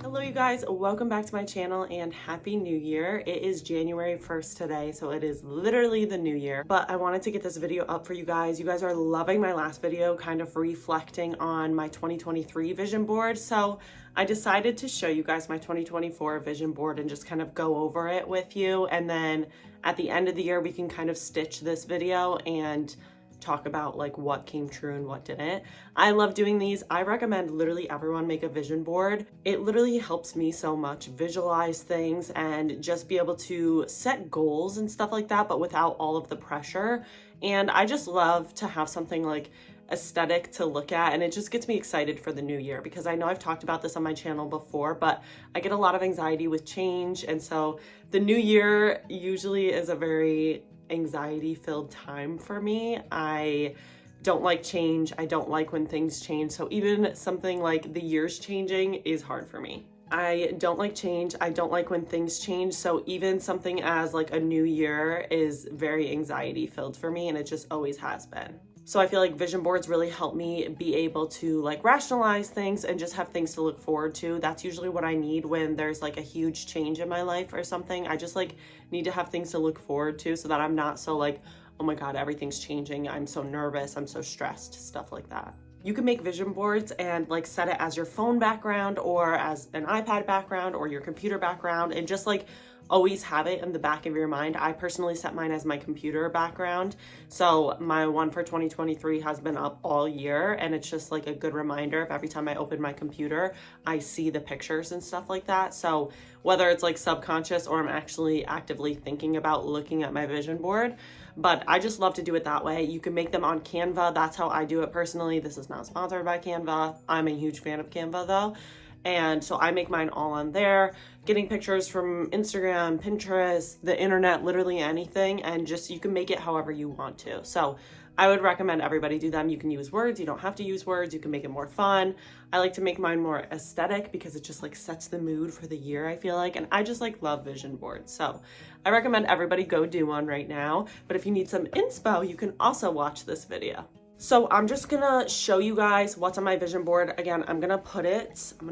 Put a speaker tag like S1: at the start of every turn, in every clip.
S1: Hello you guys, welcome back to my channel and happy new year. It is January 1st today, so it is literally the new year, but I wanted to get this video up for you guys. You guys are loving my last video, kind of reflecting on my 2023 vision board, so I decided to show you guys my 2024 vision board and just kind of go over it with you, and then at the end of the year we can kind of stitch this video and talk about like what came true and what didn't. I love doing these. I recommend literally everyone make a vision board. It literally helps me so much visualize things and just be able to set goals and stuff like that, but without all of the pressure. And I just love to have something like aesthetic to look at, and it just gets me excited for the new year because I know I've talked about this on my channel before, but I get a lot of anxiety with change, and so the new year usually is a very anxiety-filled time for me. I don't like change. I don't like when things change. So even something like the year's changing is hard for me. I don't like change. I don't like when things change. So even something as like a new year is very anxiety-filled for me, and it just always has been. So I feel like vision boards really help me be able to like rationalize things and just have things to look forward to. That's usually what I need when there's like a huge change in my life or something. I just like need to have things to look forward to so that I'm not so like, oh my God, everything's changing. I'm so nervous. I'm so stressed, stuff like that. You can make vision boards and like set it as your phone background or as an iPad background or your computer background, and just like always have it in the back of your mind. I personally set mine as my computer background. So my one for 2023 has been up all year, and it's just like a good reminder of every time I open my computer, I see the pictures and stuff like that. So whether it's like subconscious or I'm actually actively thinking about looking at my vision board, but I just love to do it that way. You can make them on Canva. That's how I do it personally. This is not sponsored by Canva. I'm a huge fan of Canva though. And so I make mine all on there, getting pictures from Instagram, Pinterest, the internet, literally anything. And just, you can make it however you want to. So I would recommend everybody do them. You can use words. You don't have to use words. You can make it more fun. I like to make mine more aesthetic because it just like sets the mood for the year, I feel like. And I just like love vision boards. So I recommend everybody go do one right now. But if you need some inspo, you can also watch this video. So I'm just gonna show you guys what's on my vision board. Again, I'm gonna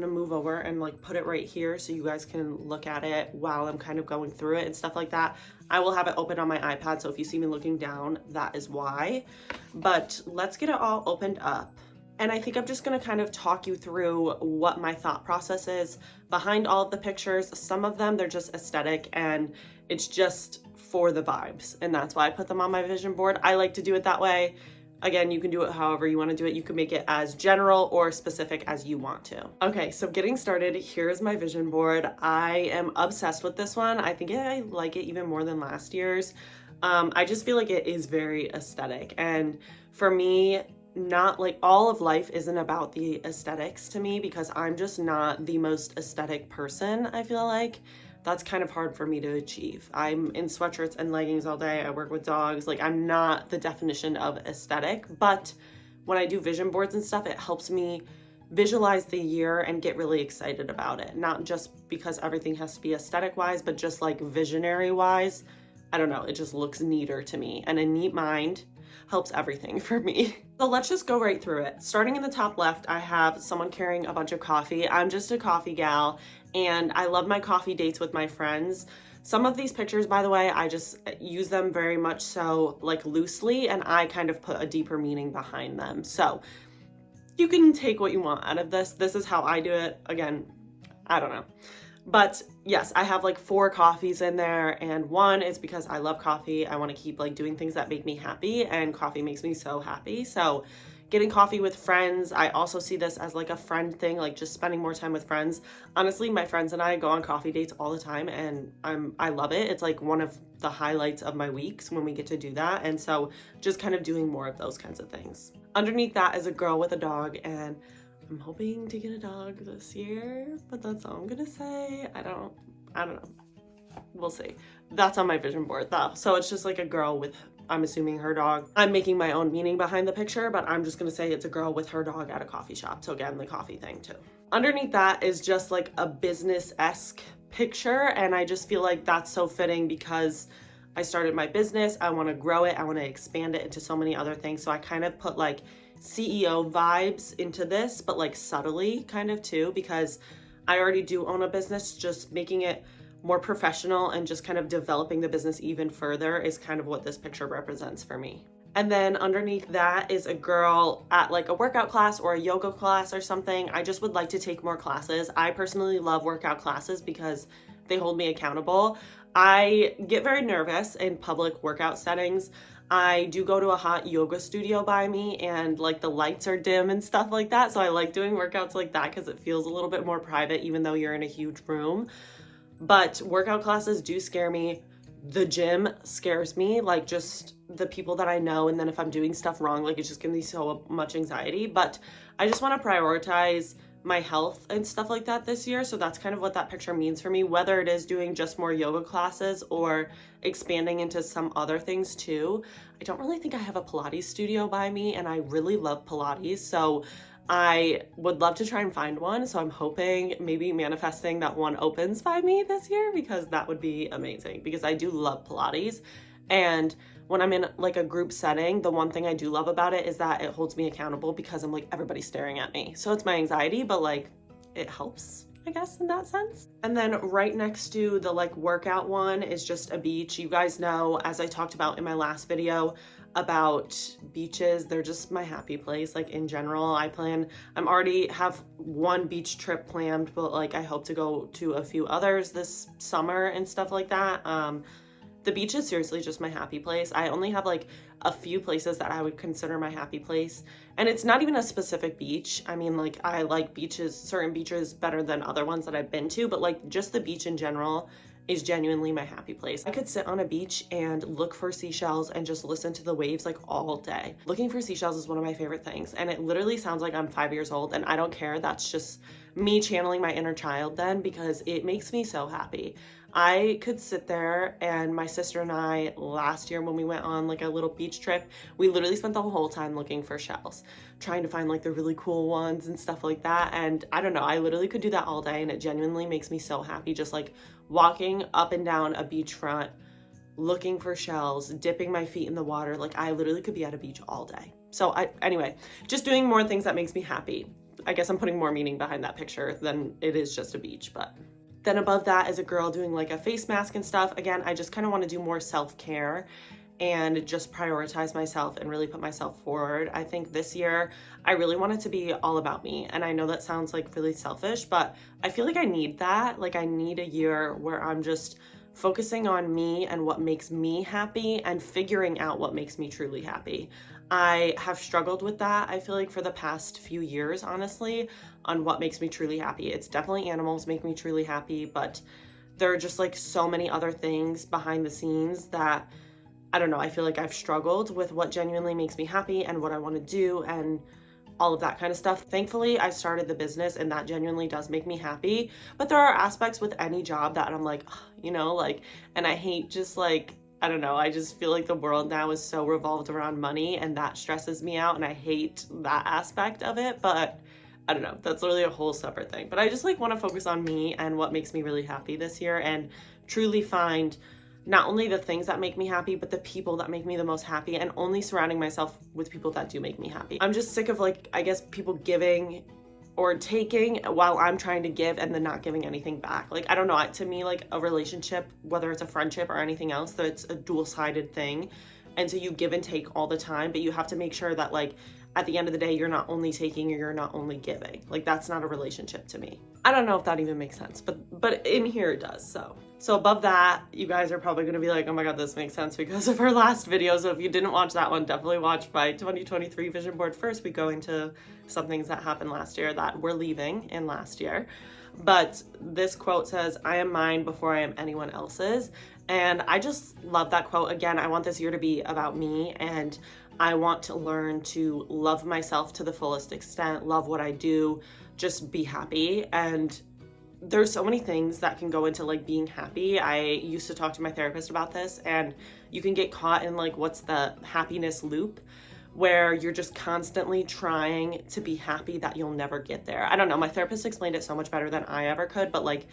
S1: move over and like put it right here so you guys can look at it while I'm kind of going through it and stuff like that. I will have it open on my iPad, so if you see me looking down, that is why. But let's get it all opened up. And I think I'm just gonna kind of talk you through what my thought process is behind all of the pictures. Some of them, they're just aesthetic and it's just for the vibes. And that's why I put them on my vision board. I like to do it that way. Again, you can do it however you want to do it. You can make it as general or specific as you want to. Okay, so getting started, here's my vision board. I am obsessed with this one. I think I like it even more than last year's. I just feel like it is very aesthetic. And for me, not like all of life isn't about the aesthetics to me because I'm just not the most aesthetic person, I feel like. That's kind of hard for me to achieve. I'm in sweatshirts and leggings all day. I work with dogs. Like, I'm not the definition of aesthetic, but when I do vision boards and stuff, it helps me visualize the year and get really excited about it. Not just because everything has to be aesthetic wise, but just like visionary wise. I don't know, it just looks neater to me, and a neat mind helps everything for me. So let's just go right through it. Starting in the top left, I have someone carrying a bunch of coffee. I'm just a coffee gal, and I love my coffee dates with my friends. Some of these pictures, by the way, I just use them very much so like loosely, and I kind of put a deeper meaning behind them. So you can take what you want out of this. This is how I do it. Again, I don't know. But yes, I have like 4 coffees in there, and one is because I love coffee. I want to keep like doing things that make me happy, and coffee makes me so happy. So getting coffee with friends, I also see this as like a friend thing, like just spending more time with friends. Honestly, my friends and I go on coffee dates all the time, and I love it. It's like one of the highlights of my weeks when we get to do that. And so just kind of doing more of those kinds of things. Underneath that is a girl with a dog, and I'm hoping to get a dog this year, but that's all I'm gonna say. I don't know. We'll see. That's on my vision board though. So it's just like a girl with, I'm assuming, her dog. I'm making my own meaning behind the picture, but I'm just gonna say it's a girl with her dog at a coffee shop. So again, the coffee thing too. Underneath that is just like a business-esque picture, and I just feel like that's so fitting because I started my business, I want to grow it, I want to expand it into so many other things. So I kind of put like CEO vibes into this, but like subtly kind of too, because I already do own a business. Just making it more professional and just kind of developing the business even further is kind of what this picture represents for me. And then underneath that is a girl at like a workout class or a yoga class or something. I just would like to take more classes. I personally love workout classes because they hold me accountable. I get very nervous in public workout settings. I do go to a hot yoga studio by me and like the lights are dim and stuff like that. So I like doing workouts like that because it feels a little bit more private even though you're in a huge room. But workout classes do scare me. The gym scares me, like just the people that I know, and then if I'm doing stuff wrong, like it's just giving me so much anxiety. But I just want to prioritize my health and stuff like that this year. So that's kind of what that picture means for me, whether it is doing just more yoga classes or expanding into some other things too. I don't really think I have a Pilates studio by me, and I really love Pilates. So I would love to try and find one. So I'm hoping, maybe manifesting that one opens by me this year, because that would be amazing, because I do love Pilates. And when I'm in like a group setting, the one thing I do love about it is that it holds me accountable, because I'm like, everybody's staring at me. So it's my anxiety, but like it helps, I guess, in that sense. And then right next to the like workout one is just a beach. You guys know, as I talked about in my last video about beaches, they're just my happy place. Like in general, I'm already have one beach trip planned, but like I hope to go to a few others this summer and stuff like that. The beach is seriously just my happy place. I only have like a few places that I would consider my happy place. And it's not even a specific beach. I mean, like I like beaches, certain beaches better than other ones that I've been to, but like just the beach in general is genuinely my happy place. I could sit on a beach and look for seashells and just listen to the waves like all day. Looking for seashells is one of my favorite things. And it literally sounds like I'm 5 years old, and I don't care. That's just me channeling my inner child then, because it makes me so happy. I could sit there, and my sister and I last year when we went on like a little beach trip, we literally spent the whole time looking for shells, trying to find like the really cool ones and stuff like that. And I don't know, I literally could do that all day, and it genuinely makes me so happy, just like walking up and down a beachfront, looking for shells, dipping my feet in the water. Like I literally could be at a beach all day. So anyway, just doing more things that makes me happy. I guess I'm putting more meaning behind that picture than it is just a beach. But then above that is a girl doing like a face mask and stuff. Again, I just kind of want to do more self-care and just prioritize myself and really put myself forward. I think this year I really want it to be all about me. And I know that sounds like really selfish, but I feel like I need that. Like I need a year where I'm just focusing on me and what makes me happy and figuring out what makes me truly happy. I have struggled with that, I feel like, for the past few years, honestly, on what makes me truly happy. It's definitely animals make me truly happy, but there are just like so many other things behind the scenes that, I don't know, I feel like I've struggled with what genuinely makes me happy and what I want to do and all of that kind of stuff. Thankfully, I started the business and that genuinely does make me happy. But there are aspects with any job that I'm like, you know, like, and I hate just like, I don't know, I just feel like the world now is so revolved around money, and that stresses me out, and I hate that aspect of it. But I don't know, that's literally a whole separate thing. But I just like want to focus on me and what makes me really happy this year, and truly find not only the things that make me happy, but the people that make me the most happy, and only surrounding myself with people that do make me happy. I'm just sick of like, I guess, people giving or taking while I'm trying to give and then not giving anything back. Like, I don't know, to me, like a relationship, whether it's a friendship or anything else, that's a dual-sided thing. And so you give and take all the time, but you have to make sure that like at the end of the day, you're not only taking or you're not only giving. Like that's not a relationship to me. I don't know if that even makes sense, but in here it does. So above that, you guys are probably gonna be like, oh my God, this makes sense because of our last video. So if you didn't watch that one, definitely watch my 2023 vision board first. We go into some things that happened last year that we're leaving in last year. But this quote says, I am mine before I am anyone else's. And I just love that quote. Again, I want this year to be about me, and I want to learn to love myself to the fullest extent, love what I do, just be happy. And there's so many things that can go into like being happy. I used to talk to my therapist about this, and you can get caught in like, what's the happiness loop, where you're just constantly trying to be happy that you'll never get there. I don't know, my therapist explained it so much better than I ever could, but like,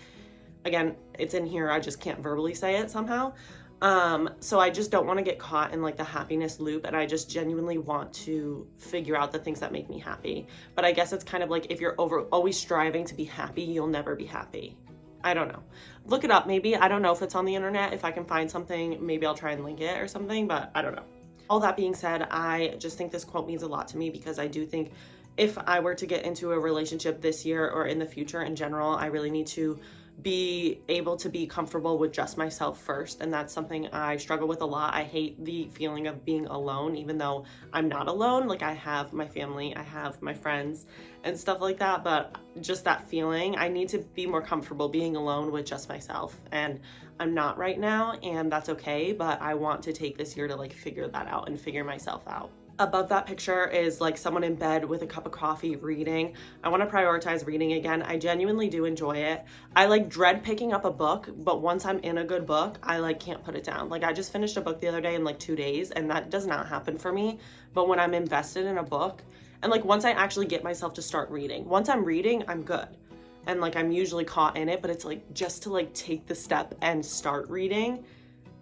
S1: again, it's in here, I just can't verbally say it somehow. So I just don't want to get caught in like the happiness loop, and I just genuinely want to figure out the things that make me happy. But I guess it's kind of like if you're always striving to be happy, you'll never be happy. I don't know. Look it up maybe. I don't know if it's on the internet. If I can find something, maybe I'll try and link it or something, but I don't know. All that being said, I just think this quote means a lot to me, because I do think if I were to get into a relationship this year or in the future in general, I really need to be able to be comfortable with just myself first. And that's something I struggle with a lot. I hate the feeling of being alone, even though I'm not alone. Like, I have my family, I have my friends and stuff like that, but just that feeling, I need to be more comfortable being alone with just myself. And I'm not right now, and that's okay, but I want to take this year to like figure that out and figure myself out. Above that picture is like someone in bed with a cup of coffee reading. I want to prioritize reading again. I genuinely do enjoy it. I like dread picking up a book, but once I'm in a good book, I like can't put it down. Like, I just finished a book the other day in like 2 days, and that does not happen for me. But when I'm invested in a book, and like once I actually get myself to start reading, once I'm reading, I'm good. And like I'm usually caught in it, but it's like just to like take the step and start reading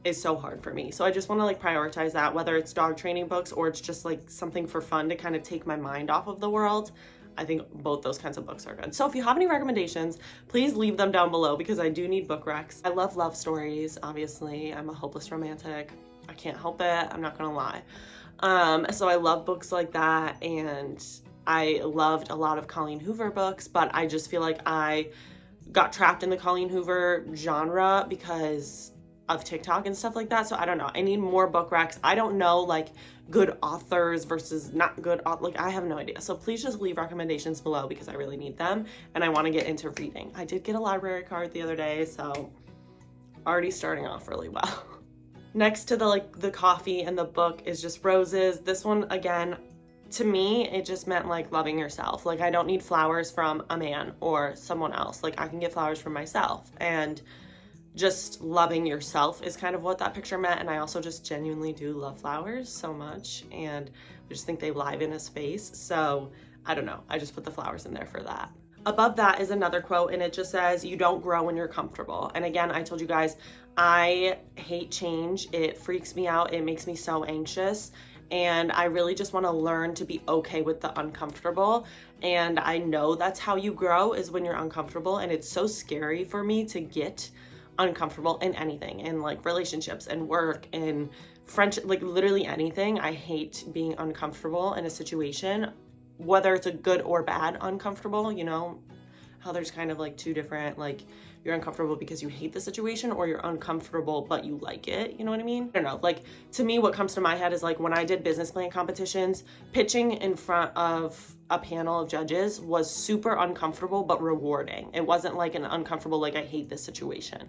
S1: is so hard for me. So I just want to like prioritize that, whether it's dog training books or it's just like something for fun to kind of take my mind off of the world. I think both those kinds of books are good. So if you have any recommendations, please leave them down below, because I do need book recs. I love love stories, obviously. I'm a hopeless romantic. I can't help it. I'm not gonna lie. So I love books like that, and I loved a lot of Colleen Hoover books, but I just feel like I got trapped in the Colleen Hoover genre because of TikTok and stuff like that. So I don't know. I need more book recs. I don't know like good authors versus not good. Like, I have no idea. So please just leave recommendations below, because I really need them and I want to get into reading. I did get a library card the other day, so already starting off really well. Next to the coffee and the book is just roses. This one, again, to me, it just meant like loving yourself. Like, I don't need flowers from a man or someone else. Like, I can get flowers from myself, and just loving yourself is kind of what that picture meant. And I also just genuinely do love flowers so much, and I just think they liven a space. So I don't know, I just put the flowers in there for that. Above that is another quote, and it just says, you don't grow when you're comfortable. And again, I told you guys, I hate change. It freaks me out. It makes me so anxious. And I really just want to learn to be okay with the uncomfortable. And I know that's how you grow, is when you're uncomfortable. And it's so scary for me to get uncomfortable in anything, in like relationships and work and friendship, like literally anything. I hate being uncomfortable in a situation, whether it's a good or bad uncomfortable. You know how there's kind of like two different, like, you're uncomfortable because you hate the situation, or you're uncomfortable but you like it, you know what I mean? I don't know, like, to me what comes to my head is like when I did business plan competitions, pitching in front of a panel of judges was super uncomfortable but rewarding. It wasn't like an uncomfortable like I hate this situation.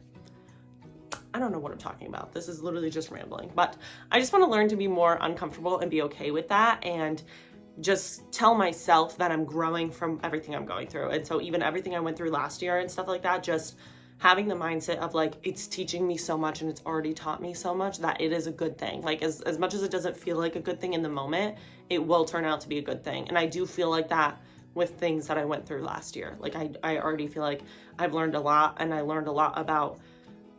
S1: I don't know what I'm talking about. This is literally just rambling, but I just want to learn to be more uncomfortable and be okay with that, and just tell myself that I'm growing from everything I'm going through. And so even everything I went through last year and stuff like that, just having the mindset of like, it's teaching me so much and it's already taught me so much that it is a good thing. Like, as much as it doesn't feel like a good thing in the moment, it will turn out to be a good thing. And I do feel like that with things that I went through last year. Like, I already feel like I've learned a lot, and I learned a lot about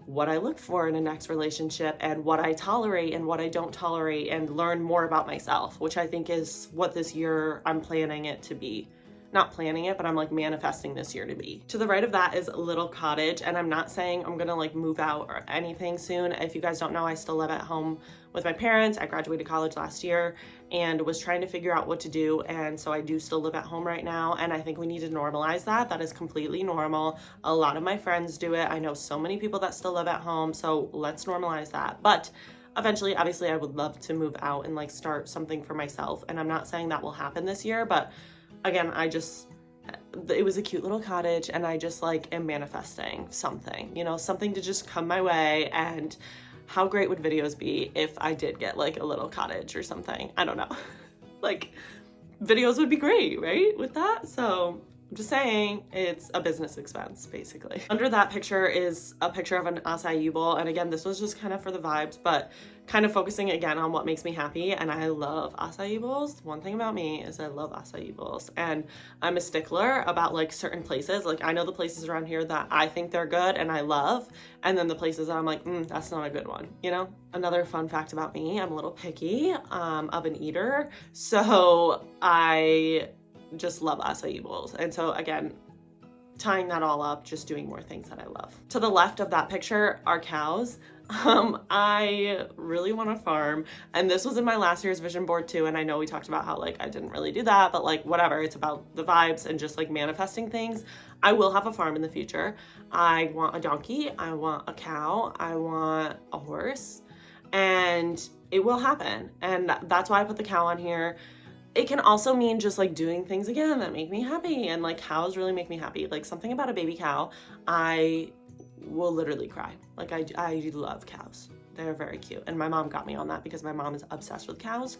S1: what I look for in a next relationship, and what I tolerate and what I don't tolerate, and learn more about myself, which I think is what this year I'm planning it to be. Not planning it, but I'm like manifesting this year to be. To the right of that is a little cottage, and I'm not saying I'm gonna like move out or anything soon. If you guys don't know, I still live at home with my parents. I graduated college last year and was trying to figure out what to do, and so I do still live at home right now, and I think we need to normalize that. That is completely normal. A lot of my friends do it. I know so many people that still live at home, so let's normalize that. But eventually, obviously, I would love to move out and like start something for myself, and I'm not saying that will happen this year, but again, it was a cute little cottage, and I just like am manifesting something, you know, something to just come my way. And how great would videos be if I did get like a little cottage or something? I don't know. Like, videos would be great, right? With that. So I'm just saying, it's a business expense, basically. Under that picture is a picture of an acai bowl. And again, this was just kind of for the vibes, but kind of focusing again on what makes me happy. And I love acai bowls. One thing about me is I love acai bowls. And I'm a stickler about like certain places. Like I know the places around here that I think they're good and I love. And then the places that I'm like, that's not a good one, you know? Another fun fact about me, I'm a little picky of an eater. So I just love acai bowls. And so again, tying that all up, just doing more things that I love. To the left of that picture are cows. I really want to farm, and this was in my last year's vision board too. And I know we talked about how like I didn't really do that, but like whatever, it's about the vibes and just like manifesting things. I will have a farm in the future. I want a donkey, I want a cow, I want a horse, and it will happen. And that's why I put the cow on here. It can also mean just like doing things again that make me happy, and like cows really make me happy. Like something about a baby cow, I will literally cry. Like I love cows. They're very cute. And my mom got me on that because my mom is obsessed with cows,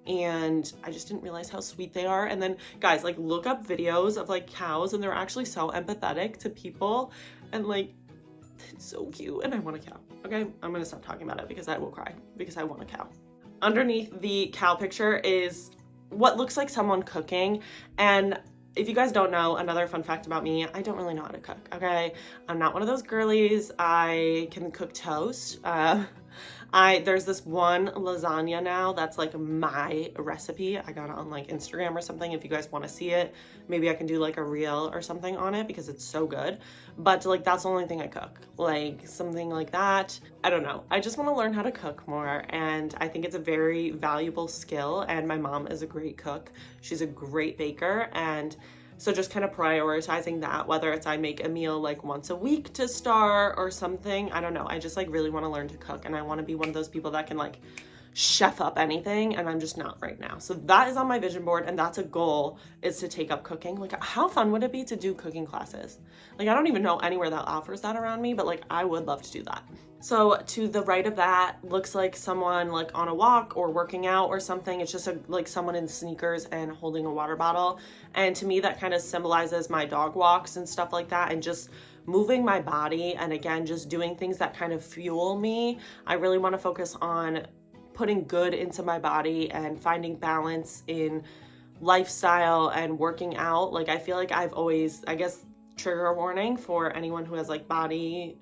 S1: and I just didn't realize how sweet they are. And then guys, like look up videos of like cows, and they're actually so empathetic to people, and like it's so cute, and I want a cow. Okay, I'm gonna stop talking about it because I will cry because I want a cow. Underneath the cow picture is what looks like someone cooking. And if you guys don't know, another fun fact about me, I don't really know how to cook, okay? I'm not one of those girlies. I can cook toast. There's this one lasagna now that's like my recipe. I got it on like Instagram or something. If you guys want to see it, maybe I can do like a reel or something on it because it's so good. But like that's the only thing I cook, like something like that. I don't know. I just want to learn how to cook more, and I think it's a very valuable skill. And my mom is a great cook. She's a great baker, and so just kind of prioritizing that, whether it's I make a meal like once a week to start or something. I don't know. I just like really want to learn to cook, and I want to be one of those people that can like chef up anything, and I'm just not right now. So that is on my vision board, and that's a goal, is to take up cooking. Like how fun would it be to do cooking classes? Like I don't even know anywhere that offers that around me, but like I would love to do that. So to the right of that looks like someone like on a walk or working out or something. It's just like someone in sneakers and holding a water bottle. And to me, that kind of symbolizes my dog walks and stuff like that, and just moving my body. And again, just doing things that kind of fuel me. I really want to focus on putting good into my body and finding balance in lifestyle and working out. Like I feel like I've always, I guess, trigger warning for anyone who has like body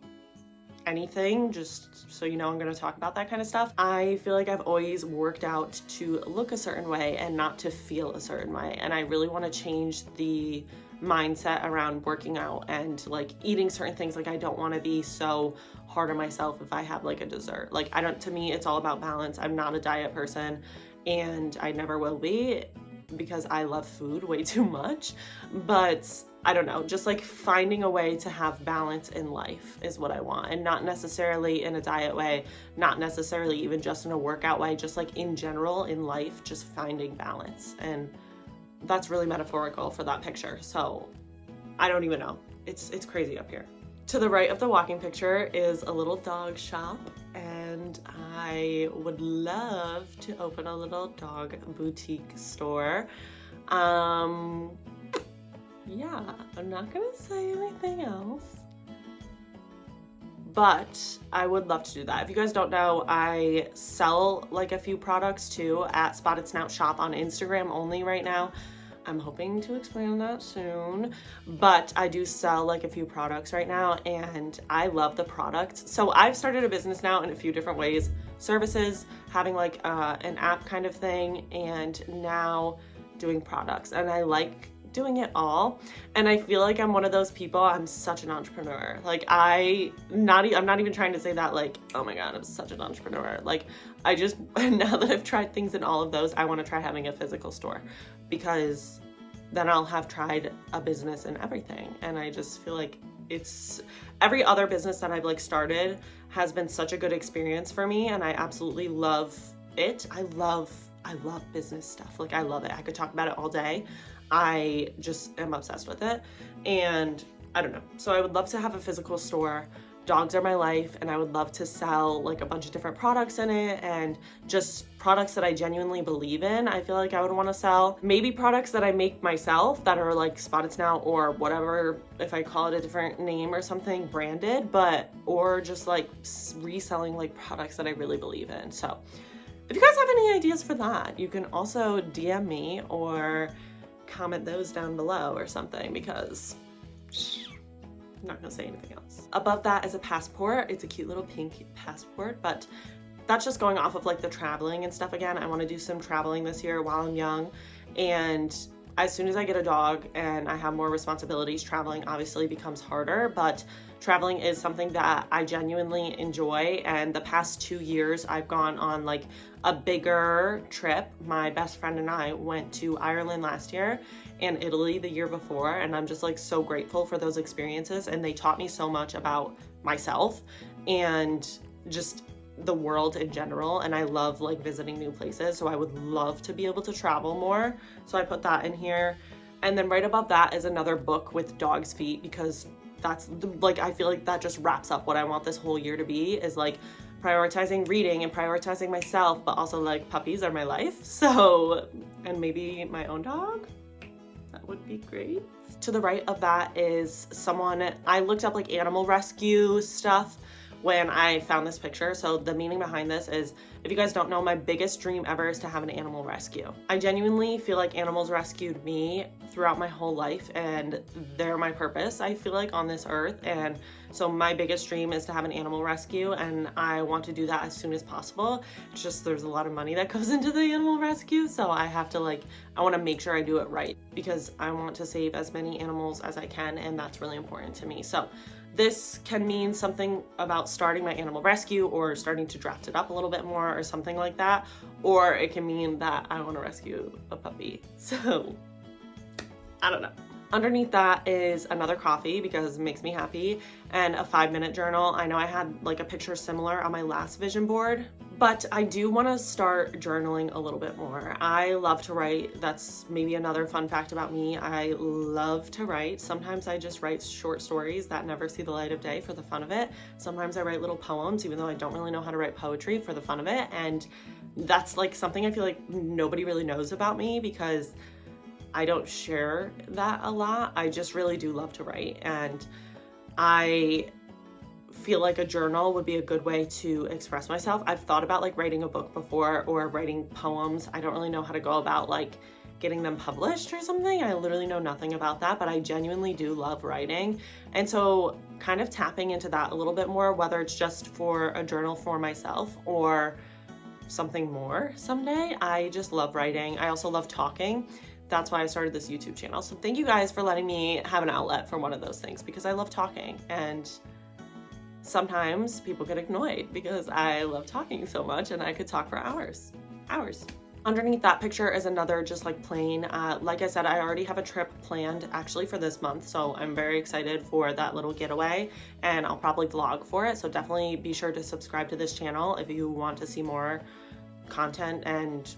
S1: anything, just so you know, I'm going to talk about that kind of stuff. I feel like I've always worked out to look a certain way and not to feel a certain way. And I really want to change the mindset around working out and like eating certain things. Like I don't want to be so hard on myself if I have like a dessert. Like to me, it's all about balance. I'm not a diet person, and I never will be, because I love food way too much. But I don't know, just like finding a way to have balance in life is what I want, and not necessarily in a diet way, not necessarily even just in a workout way, just like in general in life, just finding balance. And that's really metaphorical for that picture. So I don't even know. It's crazy up here. To the right of the walking picture is a little dog shop, and I would love to open a little dog boutique store. Yeah, I'm not gonna say anything else, but I would love to do that. If you guys don't know, I sell like a few products too at Spotted Snout Shop on Instagram only right now. I'm hoping to expand that soon, but I do sell like a few products right now, and I love the products. So I've started a business now in a few different ways: services, having like an app kind of thing, and now doing products. And I like doing it all, and I feel like I'm one of those people. I'm such an entrepreneur. Like I'm not even trying to say that like, oh my god, I'm such an entrepreneur. Like I just, now that I've tried things in all of those, I want to try having a physical store, because then I'll have tried a business and everything. And I just feel like it's, every other business that I've like started has been such a good experience for me, and I absolutely love it. I love business stuff. Like I love it. I could talk about it all day. I just am obsessed with it, and I don't know. So I would love to have a physical store dogs are my life, and I would love to sell like a bunch of different products in it, and just products that I genuinely believe in. I feel like I would want to sell maybe products that I make myself that are like Spotted Snout or whatever, if I call it a different name or something, branded, but or just like reselling like products that I really believe in. So if you guys have any ideas for that, you can also DM me or comment those down below or something, because I'm not gonna say anything else. Above that is a passport. It's a cute little pink passport, but that's just going off of like the traveling and stuff. Again, I want to do some traveling this year while I'm young, and as soon as I get a dog and I have more responsibilities, traveling obviously becomes harder, but traveling is something that I genuinely enjoy. And the past 2 years I've gone on like a bigger trip. My best friend and I went to Ireland last year and Italy the year before, and I'm just like so grateful for those experiences, and they taught me so much about myself and just the world in general, and I love like visiting new places, so I would love to be able to travel more. So I put that in here. And then right above that is another book with dog's feet, because that's like, I feel like that just wraps up what I want this whole year to be, is like prioritizing reading and prioritizing myself, but also like puppies are my life. So, and maybe my own dog, that would be great. To the right of that is someone, I looked up like animal rescue stuff when I found this picture. So the meaning behind this is, if you guys don't know, my biggest dream ever is to have an animal rescue. I genuinely feel like animals rescued me throughout my whole life, and they're my purpose, I feel like, on this earth. And so my biggest dream is to have an animal rescue, and I want to do that as soon as possible. It's just there's a lot of money that goes into the animal rescue, so I have to like, I want to make sure I do it right, because I want to save as many animals as I can, and that's really important to me. So this can mean something about starting my animal rescue or starting to draft it up a little bit more or something like that. Or it can mean that I want to rescue a puppy. So I don't know. Underneath that is another coffee, because it makes me happy, and a 5-minute journal. I know I had like a picture similar on my last vision board, but I do want to start journaling a little bit more. I love to write. That's maybe another fun fact about me. I love to write. Sometimes I just write short stories that never see the light of day for the fun of it. Sometimes I write little poems, even though I don't really know how to write poetry, for the fun of it. And that's like something I feel like nobody really knows about me, because I don't share that a lot. I just really do love to write, and I feel like a journal would be a good way to express myself. I've thought about like writing a book before, or writing poems. I don't really know how to go about like getting them published or something. I literally know nothing about that, but I genuinely do love writing. And so kind of tapping into that a little bit more, whether it's just for a journal for myself or something more someday. I just love writing. I also love talking. That's why I started this YouTube channel. So thank you guys for letting me have an outlet for one of those things, because I love talking, and sometimes people get annoyed because I love talking so much, and I could talk for hours. Underneath that picture is another just like plain, like I said, I already have a trip planned actually for this month, so I'm very excited for that little getaway, and I'll probably vlog for it. So definitely be sure to subscribe to this channel if you want to see more content and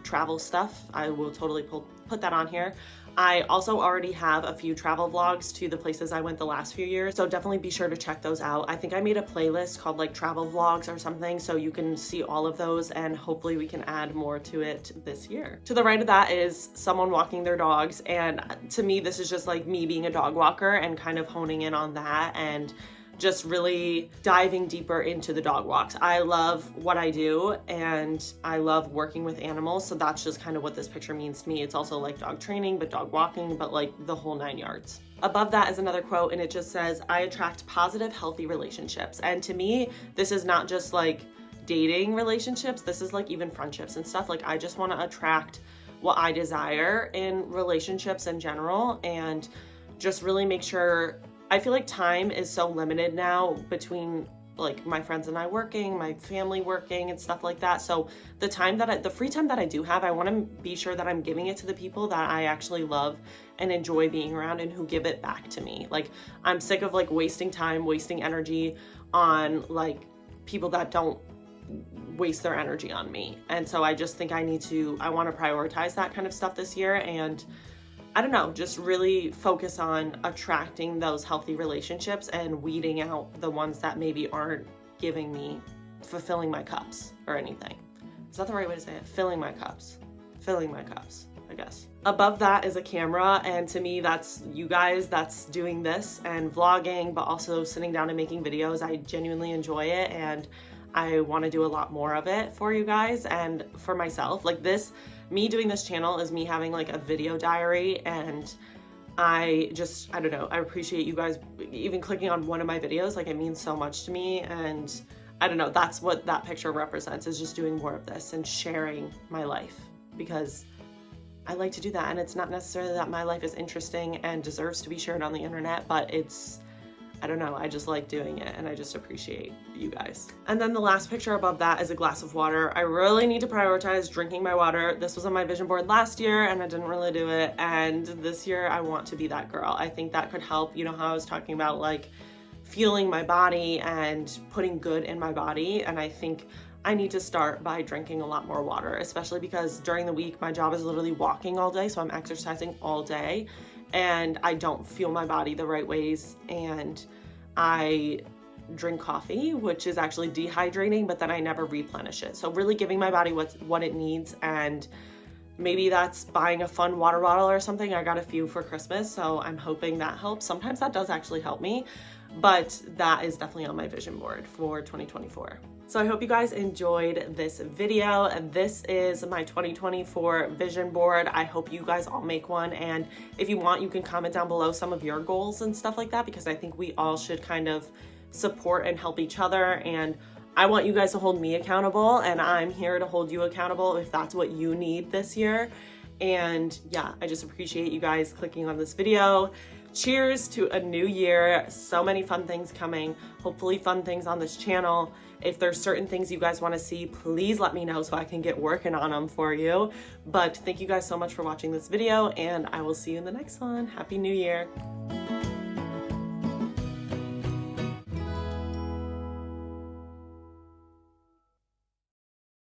S1: travel stuff. I will totally put that on here. I also already have a few travel vlogs to the places I went the last few years, so definitely be sure to check those out. I think I made a playlist called like travel vlogs or something, so you can see all of those, and hopefully we can add more to it this year. To the right of that is someone walking their dogs, and to me this is just like me being a dog walker and kind of honing in on that and just really diving deeper into the dog walks. I love what I do, and I love working with animals, so that's just kind of what this picture means to me. It's also like dog training, but dog walking, but like the whole 9 yards. Above that is another quote, and it just says, "I attract positive, healthy relationships." And to me, this is not just like dating relationships, this is like even friendships and stuff. Like I just want to attract what I desire in relationships in general, and just really make sure. I feel like time is so limited now between like my friends and I working, my family working and stuff like that. So the free time that I do have, I want to be sure that I'm giving it to the people that I actually love and enjoy being around and who give it back to me. Like I'm sick of like wasting time, wasting energy on like people that don't waste their energy on me. And so I just think I want to prioritize that kind of stuff this year, and I don't know, just really focus on attracting those healthy relationships and weeding out the ones that maybe aren't giving me, fulfilling my cups or anything. Is that the right way to say it? Filling my cups, I guess. Above that is a camera, and to me that's you guys that's doing this and vlogging, but also sitting down and making videos. I genuinely enjoy it, and I want to do a lot more of it for you guys and for myself. Like this, me doing this channel is me having like a video diary, and I don't know, I appreciate you guys even clicking on one of my videos. Like it means so much to me, and I don't know, that's what that picture represents, is just doing more of this and sharing my life, because I like to do that. And it's not necessarily that my life is interesting and deserves to be shared on the internet, but it's, I don't know, I just like doing it, and I just appreciate you guys. And then the last picture above that is a glass of water. I really need to prioritize drinking my water. This was on my vision board last year and I didn't really do it. And this year I want to be that girl. I think that could help. You know how I was talking about like fueling my body and putting good in my body. And I think I need to start by drinking a lot more water, especially because during the week, my job is literally walking all day. So I'm exercising all day and I don't fuel my body the right ways. And I drink coffee, which is actually dehydrating, but then I never replenish it. So really giving my body what it needs. And maybe that's buying a fun water bottle or something. I got a few for Christmas, so I'm hoping that helps. Sometimes that does actually help me, but that is definitely on my vision board for 2024. So I hope you guys enjoyed this video. This is my 2024 vision board. I hope you guys all make one. And if you want, you can comment down below some of your goals and stuff like that, because I think we all should kind of support and help each other. And I want you guys to hold me accountable, and I'm here to hold you accountable if that's what you need this year. And yeah, I just appreciate you guys clicking on this video. Cheers to a new year. So many fun things coming, hopefully fun things on this channel. If there's certain things you guys want to see, please let me know so I can get working on them for you. But thank you guys so much for watching this video, and I will see you in the next one. Happy New Year.